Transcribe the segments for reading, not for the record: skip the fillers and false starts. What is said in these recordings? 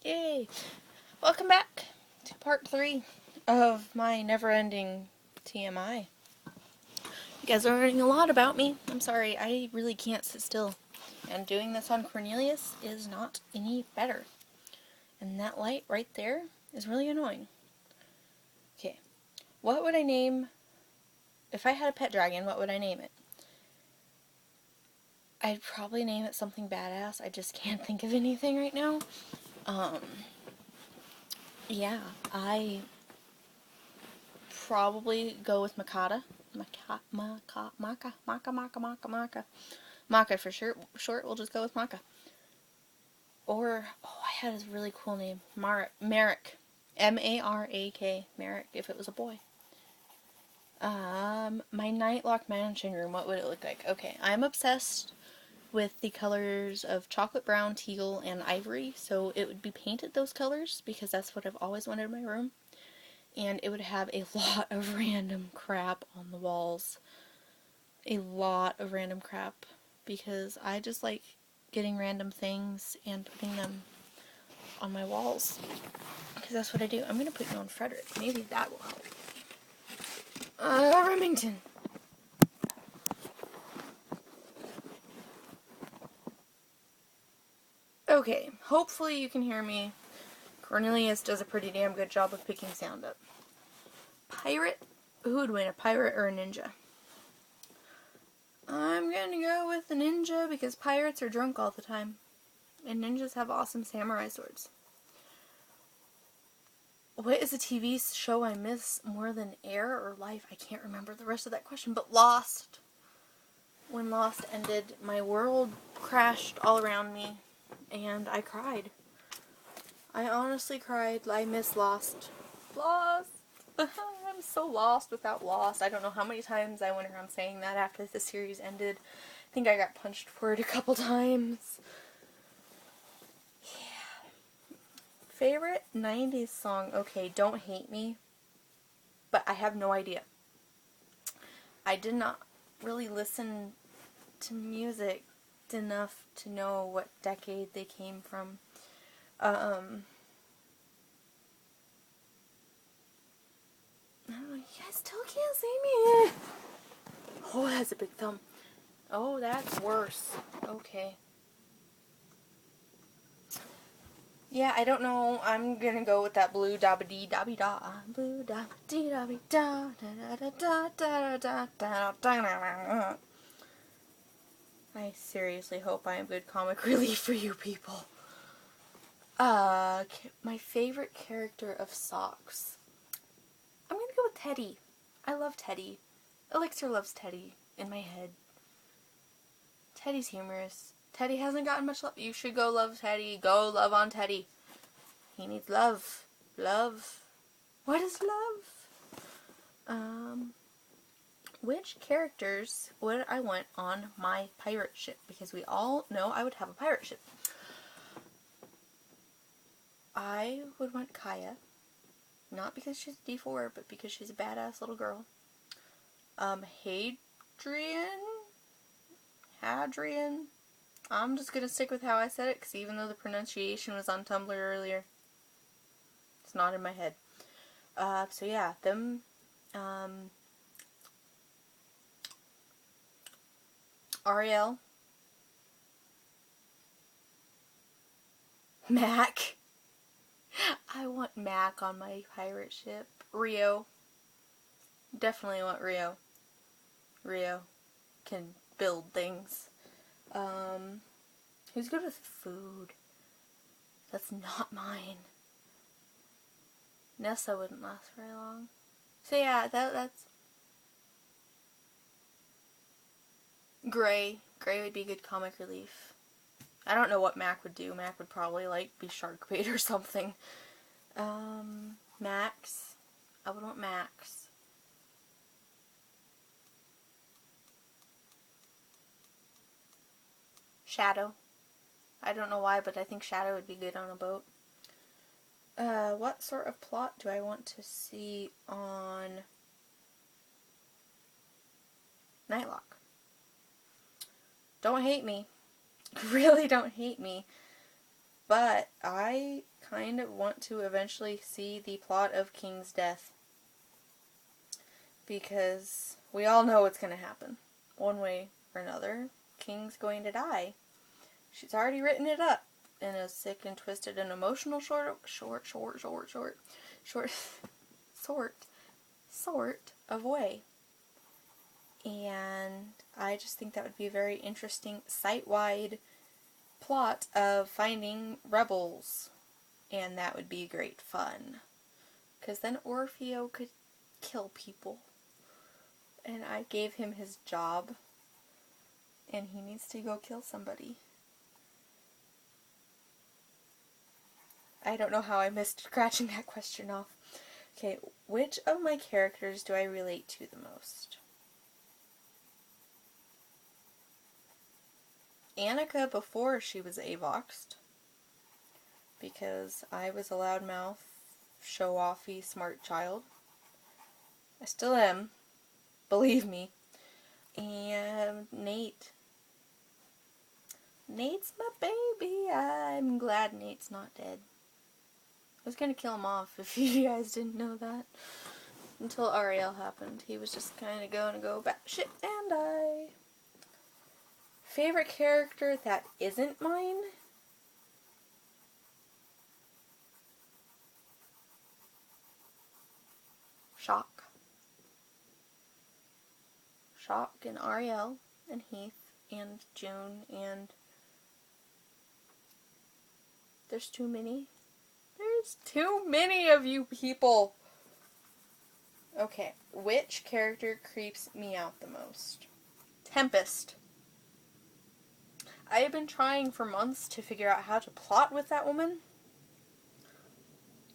Yay! Welcome back to part 3 of my never-ending TMI. You guys are learning a lot about me. I'm sorry, I really can't sit still. And doing this on Cornelius is not any better. And that light right there is really annoying. Okay, what would I name... If I had a pet dragon, what would I name it? I'd probably name it something badass. I just can't think of anything right now. Yeah, I probably go with Makata. Maka for short, we'll just go with Maka. Or, I had a really cool name. Marek. M-A-R-A-K. Marek, if it was a boy. My Nightlock Mansion room, what would it look like? Okay, I'm obsessed with the colors of chocolate brown, teal, and ivory, so it would be painted those colors, because that's what I've always wanted in my room. And it would have a lot of random crap on the walls. A lot of random crap, because I just like getting random things and putting them on my walls, because that's what I do. I'm going to put you on Frederick. Maybe that will help. Remington. Okay, hopefully you can hear me. Cornelius does a pretty damn good job of picking sound up. Pirate? Who would win, a pirate or a ninja? I'm gonna go with the ninja because pirates are drunk all the time. And ninjas have awesome samurai swords. What is a TV show I miss more than Air or Life? I can't remember the rest of that question, but Lost. When Lost ended, my world crashed all around me, and I cried. I honestly cried. I miss Lost. Lost! I'm so lost without Lost. I don't know how many times I went around saying that after the series ended. I think I got punched for it a couple times. Yeah. Favorite 90s song? Okay, Don't Hate Me. But I have no idea. I did not really listen to music enough to know what decade they came from. You guys still can't see me. Oh, that's a big thumb. Oh, that's worse. Okay. Yeah, I don't know. I'm gonna go with that blue dabba dee dabby da. Blue dabba dee dabby da da da da da da da da. I seriously hope I am good comic relief for you people. My favorite character of Socks. I'm gonna go with Teddy. I love Teddy. Elixir loves Teddy in my head. Teddy's humorous. Teddy hasn't gotten much love. You should go love Teddy. Go love on Teddy. He needs love. Love. What is love? Which characters would I want on my pirate ship? Because we all know I would have a pirate ship. I would want Kaya. Not because she's a D4, but because she's a badass little girl. Hadrian? I'm just gonna stick with how I said it, because even though the pronunciation was on Tumblr earlier, it's not in my head. So yeah, them, Ariel. Mac. I want Mac on my pirate ship. Rio. Definitely want Rio. Rio can build things. Who's good with food? That's not mine. Nessa wouldn't last very long. So yeah, that's... Gray. Gray would be good comic relief. I don't know what Mac would do. Mac would probably, be shark bait or something. Max. I would want Max. Shadow. I don't know why, but I think Shadow would be good on a boat. What sort of plot do I want to see on Nightlock? Don't hate me. Really don't hate me. but I kind of want to eventually see the plot of King's death. Because we all know what's going to happen. One way or another, King's going to die. She's already written it up in a sick and twisted and emotional sort of way. And I just think that would be a very interesting site-wide plot of finding rebels. And that would be great fun. Because then Orfeo could kill people. And I gave him his job. And he needs to go kill somebody. I don't know how I missed scratching that question off. Okay, which of my characters do I relate to the most? Annika before she was Avoxed. Because I was a loudmouth, show-offy, smart child. I still am. Believe me. And Nate. Nate's my baby. I'm glad Nate's not dead. I was gonna kill him off if you guys didn't know that. Until Ariel happened. He was just kinda gonna go batshit and die. Favorite character that isn't mine? Shock. Shock and Ariel and Heath and June and... There's too many. There's too many of you people. Okay, which character creeps me out the most? Tempest. I have been trying for months to figure out how to plot with that woman.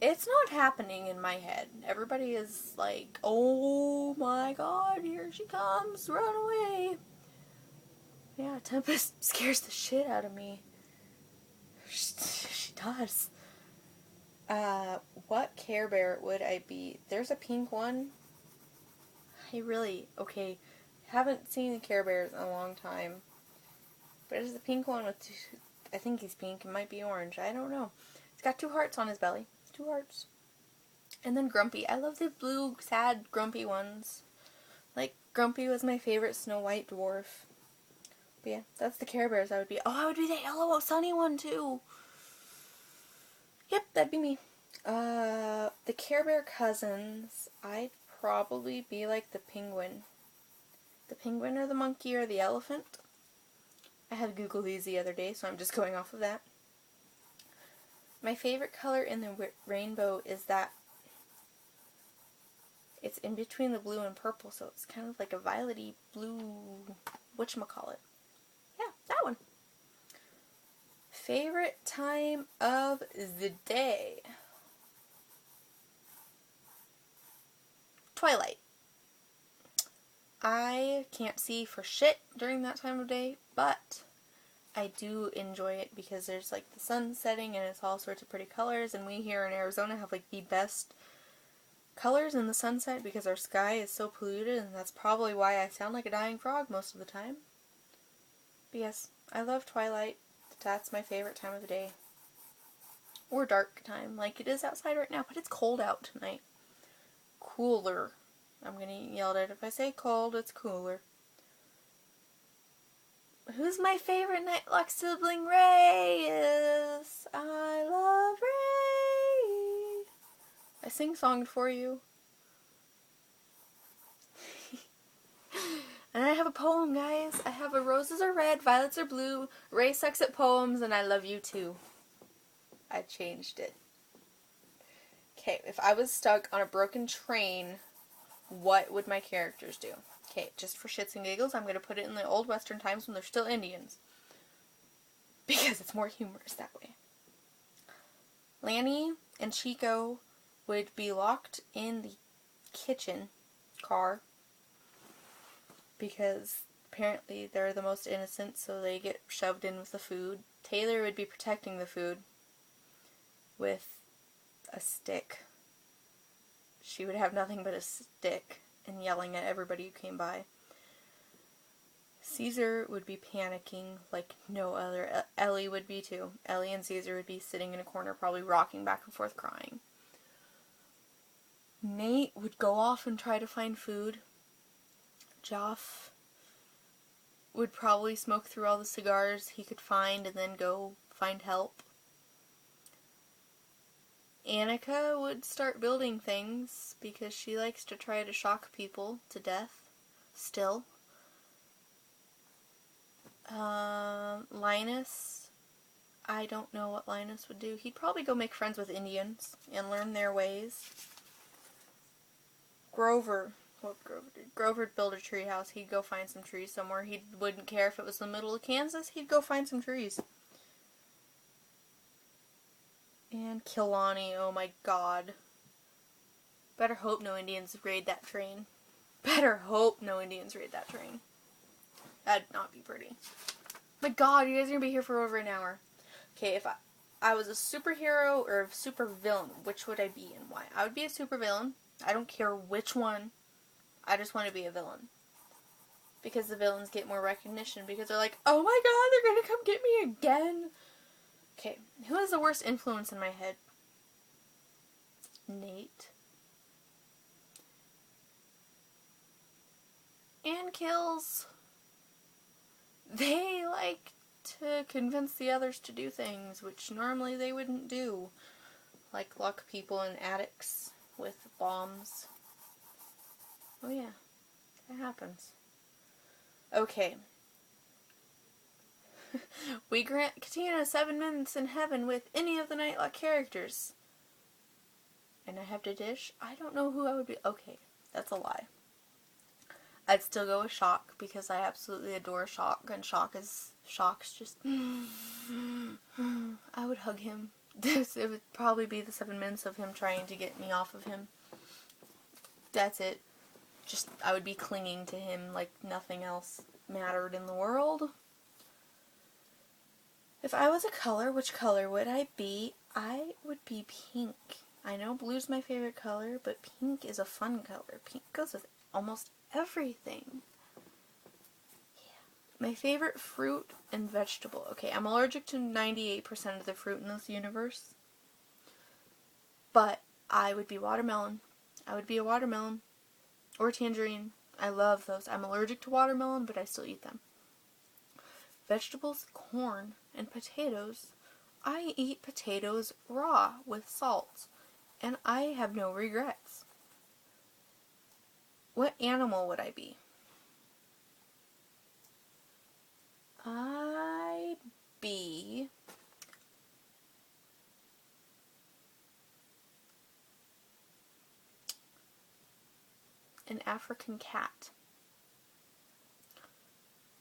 It's not happening in my head. Everybody is like, oh my god, here she comes, run away. Yeah, Tempest scares the shit out of me. She does. What Care Bear would I be? There's a pink one. Okay, haven't seen the Care Bears in a long time. But there's the pink one with I think he's pink, it might be orange, I don't know. He's got 2 hearts on his belly. 2 hearts. And then Grumpy. I love the blue, sad, grumpy ones. Like, Grumpy was my favorite Snow White dwarf. But yeah, that's the Care Bears I would be. Oh, I would be the yellow sunny one too. Yep, that'd be me. The Care Bear cousins, I'd probably be like the penguin. The penguin or the monkey or the elephant. I had Googled these the other day, so I'm just going off of that. My favorite color in the rainbow is that it's in between the blue and purple, so it's kind of like a violet-y blue, whatchamacallit. Yeah, that one. Favorite time of the day? Twilight. I can't see for shit during that time of day, but I do enjoy it because there's like the sun setting and it's all sorts of pretty colors, and we here in Arizona have like the best colors in the sunset because our sky is so polluted, and that's probably why I sound like a dying frog most of the time. But yes, I love twilight. That's my favorite time of the day. Or dark time, like it is outside right now, but it's cold out tonight. Cooler. I'm gonna get yelled at if I say cold, it's cooler. Who's my favorite Nightlock sibling? Ray is. I love Ray. I sing songed for you. And I have a poem, guys. I have a roses are red, violets are blue, Ray sucks at poems, and I love you too. I changed it. Okay, if I was stuck on a broken train, what would my characters do? Okay, just for shits and giggles, I'm going to put it in the old Western times when they're still Indians. Because it's more humorous that way. Lanny and Chico would be locked in the kitchen car because apparently they're the most innocent, so they get shoved in with the food. Taylor would be protecting the food with a stick. She would have nothing but a stick and yelling at everybody who came by. Caesar would be panicking like no other. Ellie would be too. Ellie and Caesar would be sitting in a corner, probably rocking back and forth crying. Nate would go off and try to find food. Joff would probably smoke through all the cigars he could find and then go find help. Annika would start building things because she likes to try to shock people to death. Still. Linus, I don't know what Linus would do. He'd probably go make friends with Indians and learn their ways. Grover, what Grover did? Grover'd build a tree house. He'd go find some trees somewhere. He wouldn't care if it was the middle of Kansas. He'd go find some trees. And Kilani, oh my god. Better hope no Indians raid that train. Better hope no Indians raid that train. That'd not be pretty. My god, you guys are gonna be here for over an hour. Okay, if I was a superhero or a supervillain, which would I be and why? I would be a supervillain. I don't care which one. I just want to be a villain. Because the villains get more recognition. Because they're like, oh my god, they're gonna come get me again. Okay, who has the worst influence in my head? Nate. And Kills. They like to convince the others to do things which normally they wouldn't do. Like lock people in attics with bombs. Oh yeah, that happens. Okay. We grant Katina 7 minutes in heaven with any of the Nightlock characters. And I have to dish? I don't know who I would be. Okay, that's a lie. I'd still go with Shock because I absolutely adore Shock, and Shock's just I would hug him. It would probably be the 7 minutes of him trying to get me off of him. That's it. Just I would be clinging to him like nothing else mattered in the world. If I was a color, which color would I be? I would be pink. I know blue's my favorite color, but pink is a fun color. Pink goes with almost everything. Yeah. My favorite fruit and vegetable. Okay, I'm allergic to 98% of the fruit in this universe. But I would be watermelon. I would be a watermelon. Or tangerine. I love those. I'm allergic to watermelon, but I still eat them. Vegetables, corn, and potatoes. I eat potatoes raw with salt. And I have no regrets. What animal would I be? I'd be an African cat.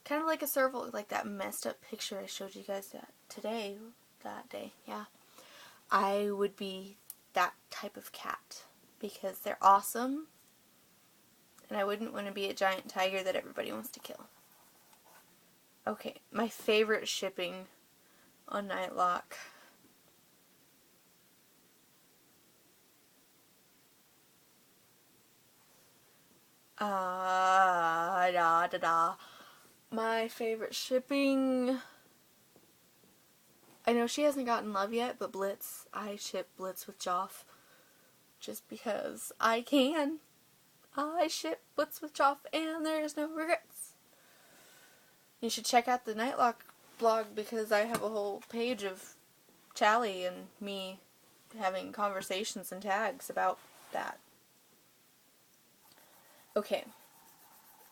Kind of like a serval, like that messed up picture I showed you guys that day, yeah. I would be that type of cat because they're awesome. And I wouldn't want to be a giant tiger that everybody wants to kill. Okay, my favorite shipping on Nightlock. My favorite shipping. I know she hasn't gotten love yet, but Blitz. I ship Blitz with Joff. Just because I can. I ship Blitz with Joff and there's no regrets. You should check out the Nightlock blog because I have a whole page of Chally and me having conversations and tags about that. Okay.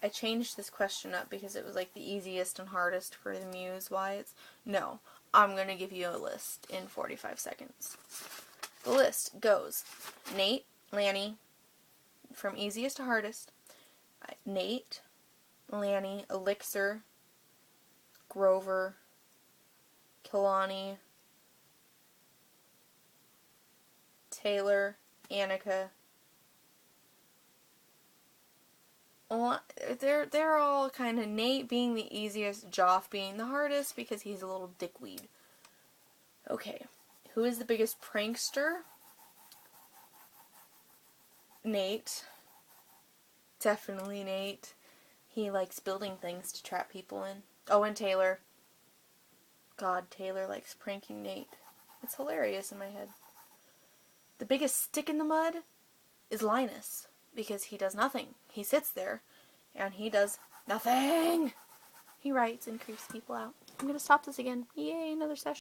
I changed this question up because it was like the easiest and hardest for the Muse. Why it's... No. I'm going to give you a list in 45 seconds. The list goes Nate, Lanny, from easiest to hardest. Nate, Lanny, Elixir, Grover, Kilani, Taylor, Annika. They're all kind of Nate being the easiest, Joff being the hardest because he's a little dickweed. Okay, who is the biggest prankster? Nate. Definitely Nate. He likes building things to trap people in. Oh, and Taylor. God, Taylor likes pranking Nate. It's hilarious in my head. The biggest stick in the mud is Linus, because he does nothing. He sits there, and he does nothing. He writes and creeps people out. I'm going to stop this again. Yay, another session.